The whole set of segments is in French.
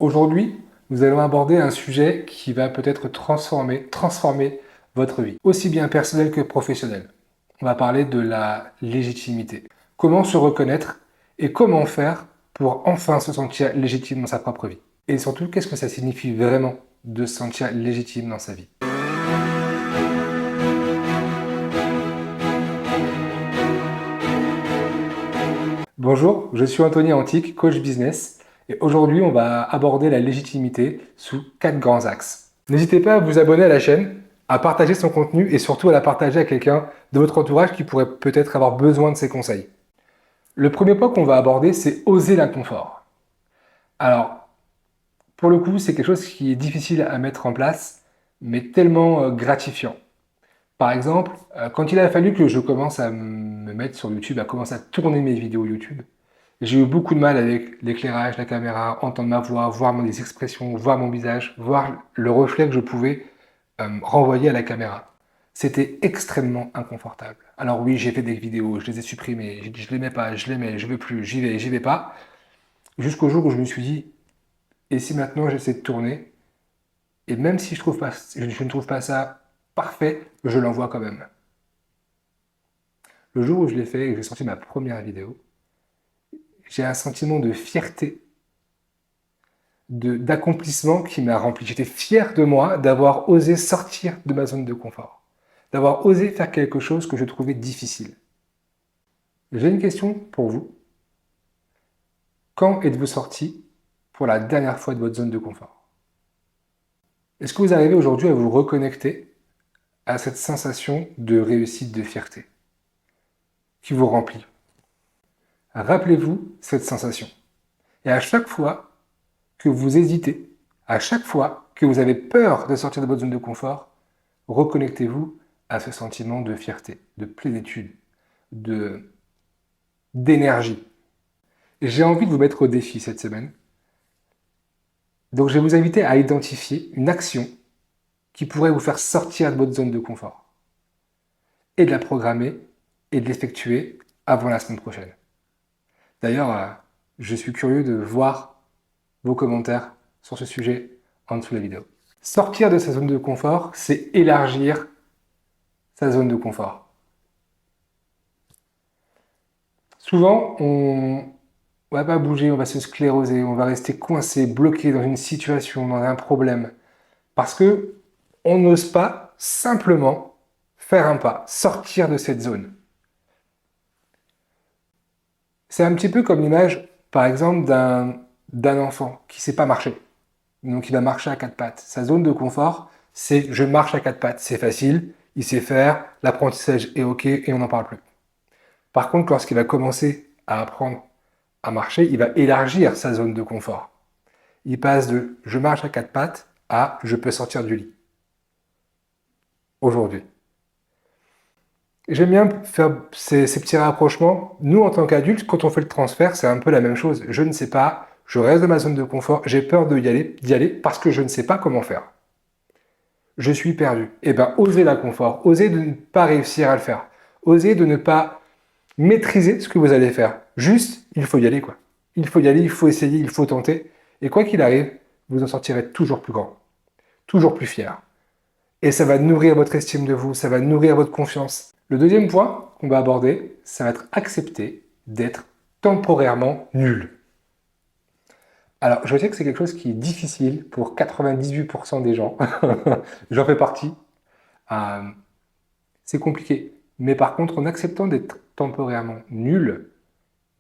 Aujourd'hui, nous allons aborder un sujet qui va peut-être transformer votre vie, aussi bien personnelle que professionnelle. On va parler de la légitimité. Comment se reconnaître et comment faire pour enfin se sentir légitime dans sa propre vie. Et surtout, qu'est-ce que ça signifie vraiment de se sentir légitime dans sa vie. Bonjour, je suis Anthony Antique, coach business, et aujourd'hui on va aborder la légitimité sous 4 grands axes. N'hésitez pas à vous abonner à la chaîne, à partager son contenu et surtout à la partager à quelqu'un de votre entourage qui pourrait peut-être avoir besoin de ces conseils. Le premier point qu'on va aborder, c'est oser l'inconfort. Alors, pour le coup, c'est quelque chose qui est difficile à mettre en place, mais tellement gratifiant. Par exemple, quand il a fallu que je commence à me mettre sur YouTube, à commencer à tourner mes vidéos YouTube, j'ai eu beaucoup de mal avec l'éclairage, la caméra, entendre ma voix, voir mes expressions, voir mon visage, voir le reflet que je pouvais renvoyer à la caméra. C'était extrêmement inconfortable. Alors oui, j'ai fait des vidéos, je les ai supprimées, je les mets pas, je les mets, je veux plus, j'y vais pas. Jusqu'au jour où je me suis dit, et si maintenant j'essaie de tourner, et même si je ne trouve pas ça parfait, je l'envoie quand même. Le jour où je l'ai fait et que j'ai sorti ma première vidéo, j'ai un sentiment de fierté, d'accomplissement qui m'a rempli. J'étais fier de moi d'avoir osé sortir de ma zone de confort, d'avoir osé faire quelque chose que je trouvais difficile. J'ai une question pour vous. Quand êtes-vous sorti pour la dernière fois de votre zone de confort? Est-ce que vous arrivez aujourd'hui à vous reconnecter à cette sensation de réussite, de fierté qui vous remplit? Rappelez-vous cette sensation. Et à chaque fois que vous hésitez, à chaque fois que vous avez peur de sortir de votre zone de confort, reconnectez-vous à ce sentiment de fierté, de plénitude, d'énergie. J'ai envie de vous mettre au défi cette semaine. Donc je vais vous inviter à identifier une action qui pourrait vous faire sortir de votre zone de confort et de la programmer et de l'effectuer avant la semaine prochaine. D'ailleurs, je suis curieux de voir vos commentaires sur ce sujet en dessous de la vidéo. Sortir de sa zone de confort, c'est élargir sa zone de confort. Souvent, on va pas bouger, on va se scléroser, on va rester coincé, bloqué dans une situation, dans un problème, parce que on n'ose pas simplement faire un pas, sortir de cette zone. C'est un petit peu comme l'image, par exemple, d'un enfant qui ne sait pas marcher. Donc il va marcher à quatre pattes. Sa zone de confort, c'est je marche à quatre pattes. C'est facile, il sait faire, l'apprentissage est OK et on n'en parle plus. Par contre, lorsqu'il va commencer à apprendre à marcher, il va élargir sa zone de confort. Il passe de je marche à quatre pattes à je peux sortir du lit. Aujourd'hui. J'aime bien faire ces petits rapprochements. Nous, en tant qu'adultes, quand on fait le transfert, c'est un peu la même chose. Je ne sais pas, je reste dans ma zone de confort, j'ai peur d'y aller parce que je ne sais pas comment faire. Je suis perdu. Eh bien, osez l'inconfort, osez de ne pas réussir à le faire. Osez de ne pas maîtriser ce que vous allez faire. Juste, il faut y aller, quoi. Il faut y aller, il faut essayer, il faut tenter. Et quoi qu'il arrive, vous en sortirez toujours plus grand, toujours plus fier. Et ça va nourrir votre estime de vous, ça va nourrir votre confiance. Le deuxième point qu'on va aborder, ça va être accepter d'être temporairement nul. Alors, je sais que c'est quelque chose qui est difficile pour 98% des gens. J'en fais partie. Euh, c'est compliqué. Mais par contre, en acceptant d'être temporairement nul,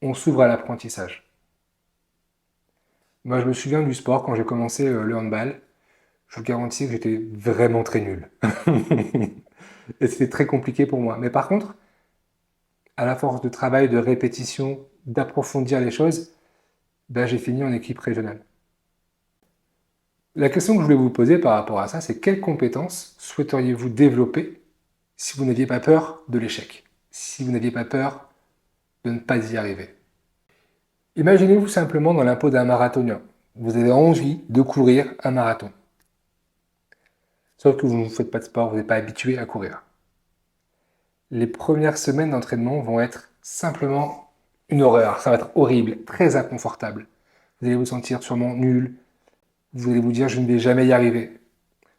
on s'ouvre à l'apprentissage. Moi, je me souviens du sport quand j'ai commencé le handball. Je vous garantis que j'étais vraiment très nul. Et c'était très compliqué pour moi. Mais par contre, à la force de travail, de répétition, d'approfondir les choses, ben, j'ai fini en équipe régionale. La question que je voulais vous poser par rapport à ça, c'est quelles compétences souhaiteriez-vous développer si vous n'aviez pas peur de l'échec, si vous n'aviez pas peur de ne pas y arriver? Imaginez-vous simplement dans la peau d'un marathonien. Vous avez envie de courir un marathon. Sauf que vous ne faites pas de sport, vous n'êtes pas habitué à courir. Les premières semaines d'entraînement vont être simplement une horreur. Ça va être horrible, très inconfortable. Vous allez vous sentir sûrement nul, vous allez vous dire je ne vais jamais y arriver.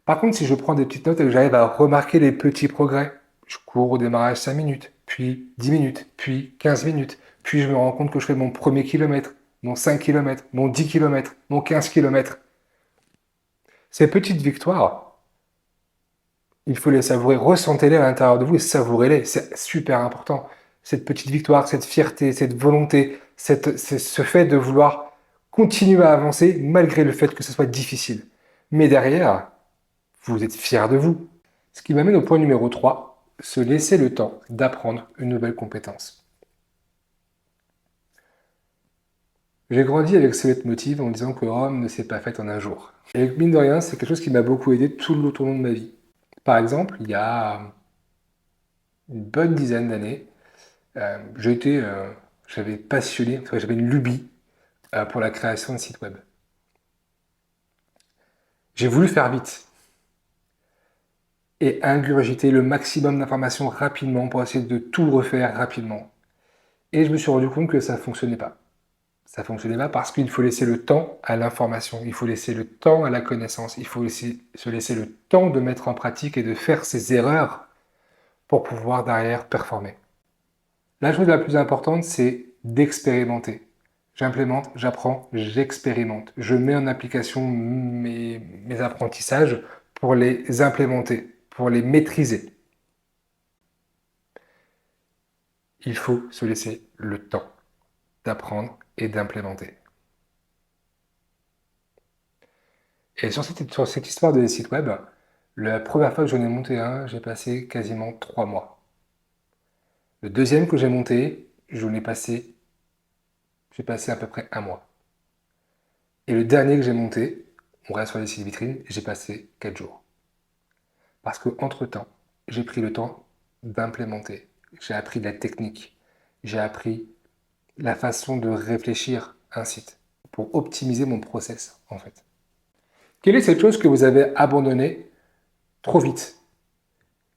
Par contre, si je prends des petites notes et que j'arrive à remarquer les petits progrès, je cours au démarrage 5 minutes, puis 10 minutes, puis 15 minutes, puis je me rends compte que je fais mon premier kilomètre, mon 5 kilomètres, mon 10 kilomètres, mon 15 kilomètres. Ces petites victoires, il faut les savourer, ressentez-les à l'intérieur de vous et savourez-les, c'est super important. Cette petite victoire, cette fierté, cette volonté, ce fait de vouloir continuer à avancer malgré le fait que ce soit difficile. Mais derrière, vous êtes fier de vous. Ce qui m'amène au point numéro 3, se laisser le temps d'apprendre une nouvelle compétence. J'ai grandi avec ce leitmotiv en disant que Rome ne s'est pas faite en un jour. Et mine de rien, c'est quelque chose qui m'a beaucoup aidé tout le long de ma vie. Par exemple, il y a une bonne dizaine d'années, j'avais passionné, j'avais une lubie pour la création de sites web. J'ai voulu faire vite et ingurgiter le maximum d'informations rapidement pour essayer de tout refaire rapidement. Et je me suis rendu compte que ça ne fonctionnait pas. Ça ne fonctionnait pas parce qu'il faut laisser le temps à l'information, il faut laisser le temps à la connaissance, il faut se laisser le temps de mettre en pratique et de faire ses erreurs pour pouvoir derrière performer. La chose la plus importante, c'est d'expérimenter. J'implémente, j'apprends, j'expérimente. Je mets en application mes apprentissages pour les implémenter, pour les maîtriser. Il faut se laisser le temps d'apprendre et d'implémenter. Et sur cette histoire de site web, la première fois que j'en ai monté un, j'ai passé quasiment 3 mois. Le deuxième que j'ai monté, j'ai passé à peu près 1 mois. Et le dernier que j'ai monté, on reste sur les sites vitrines, j'ai passé 4 jours. Parce qu'entre-temps, j'ai pris le temps d'implémenter. J'ai appris de la technique. J'ai appris la façon de réfléchir un site pour optimiser mon process, en fait. Quelle est cette chose que vous avez abandonnée trop vite,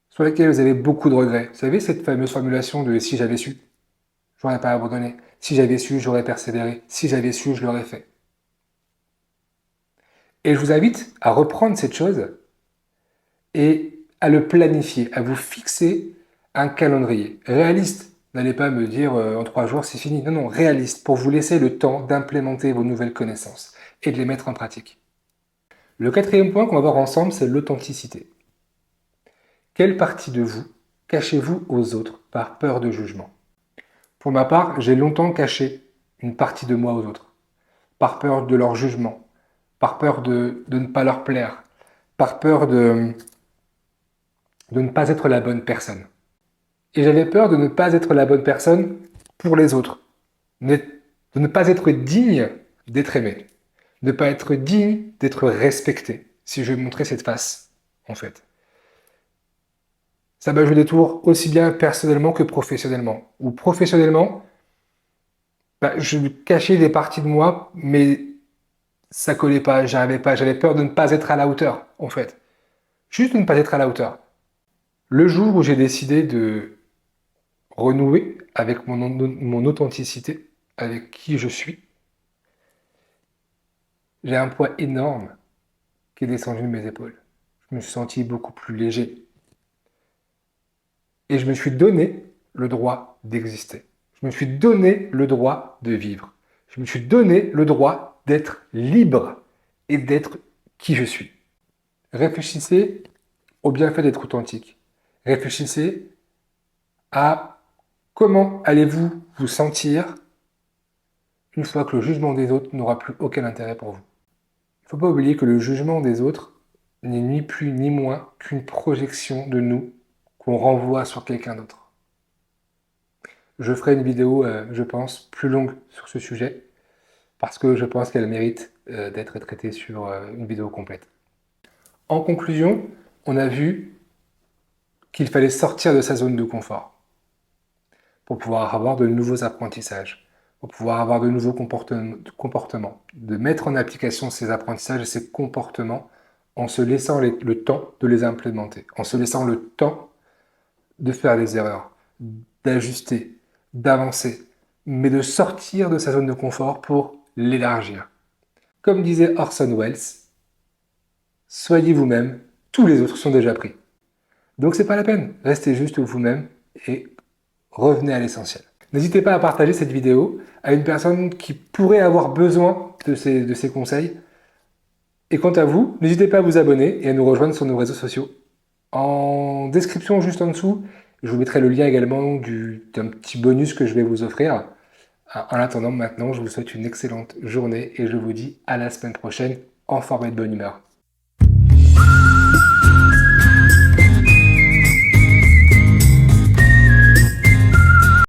sur laquelle vous avez beaucoup de regrets? Vous savez, cette fameuse formulation de si j'avais su, j'aurais pas abandonné. Si j'avais su, j'aurais persévéré. Si j'avais su, je l'aurais fait. Et je vous invite à reprendre cette chose et à le planifier, à vous fixer un calendrier réaliste. N'allez pas me dire en 3 jours c'est fini. Non, non, réaliste, pour vous laisser le temps d'implémenter vos nouvelles connaissances et de les mettre en pratique. Le quatrième point qu'on va voir ensemble, c'est l'authenticité. Quelle partie de vous cachez-vous aux autres par peur de jugement? Pour ma part, j'ai longtemps caché une partie de moi aux autres, par peur de leur jugement, par peur de ne pas leur plaire, par peur de ne pas être la bonne personne. Et j'avais peur de ne pas être la bonne personne pour les autres, de ne pas être digne d'être aimé, de ne pas être digne d'être respecté, si je montrais cette face, en fait. Ça m'a joué des tours aussi bien personnellement que professionnellement. Ou professionnellement, je cachais des parties de moi, mais ça collait pas, j'arrivais pas, j'avais peur de ne pas être à la hauteur, en fait. Juste de ne pas être à la hauteur. Le jour où j'ai décidé de renouer avec mon authenticité, avec qui je suis, j'ai un poids énorme qui est descendu de mes épaules. Je me suis senti beaucoup plus léger. Et je me suis donné le droit d'exister. Je me suis donné le droit de vivre. Je me suis donné le droit d'être libre et d'être qui je suis. Réfléchissez au bienfait d'être authentique. Réfléchissez à comment allez-vous vous sentir une fois que le jugement des autres n'aura plus aucun intérêt pour vous. Il ne faut pas oublier que le jugement des autres n'est ni plus ni moins qu'une projection de nous qu'on renvoie sur quelqu'un d'autre. Je ferai une vidéo, je pense, plus longue sur ce sujet, parce que je pense qu'elle mérite d'être traitée sur une vidéo complète. En conclusion, on a vu qu'il fallait sortir de sa zone de confort pour pouvoir avoir de nouveaux apprentissages, pour pouvoir avoir de nouveaux comportements, de mettre en application ces apprentissages et ces comportements en se laissant le temps de les implémenter, en se laissant le temps de faire des erreurs, d'ajuster, d'avancer, mais de sortir de sa zone de confort pour l'élargir. Comme disait Orson Welles, soyez vous-même, tous les autres sont déjà pris. Donc c'est pas la peine, restez juste vous-même et revenez à l'essentiel. N'hésitez pas à partager cette vidéo à une personne qui pourrait avoir besoin de ces conseils. Et quant à vous, n'hésitez pas à vous abonner et à nous rejoindre sur nos réseaux sociaux. En description juste en dessous, je vous mettrai le lien également d'un petit bonus que je vais vous offrir. En attendant, maintenant, je vous souhaite une excellente journée et je vous dis à la semaine prochaine en forme et de bonne humeur.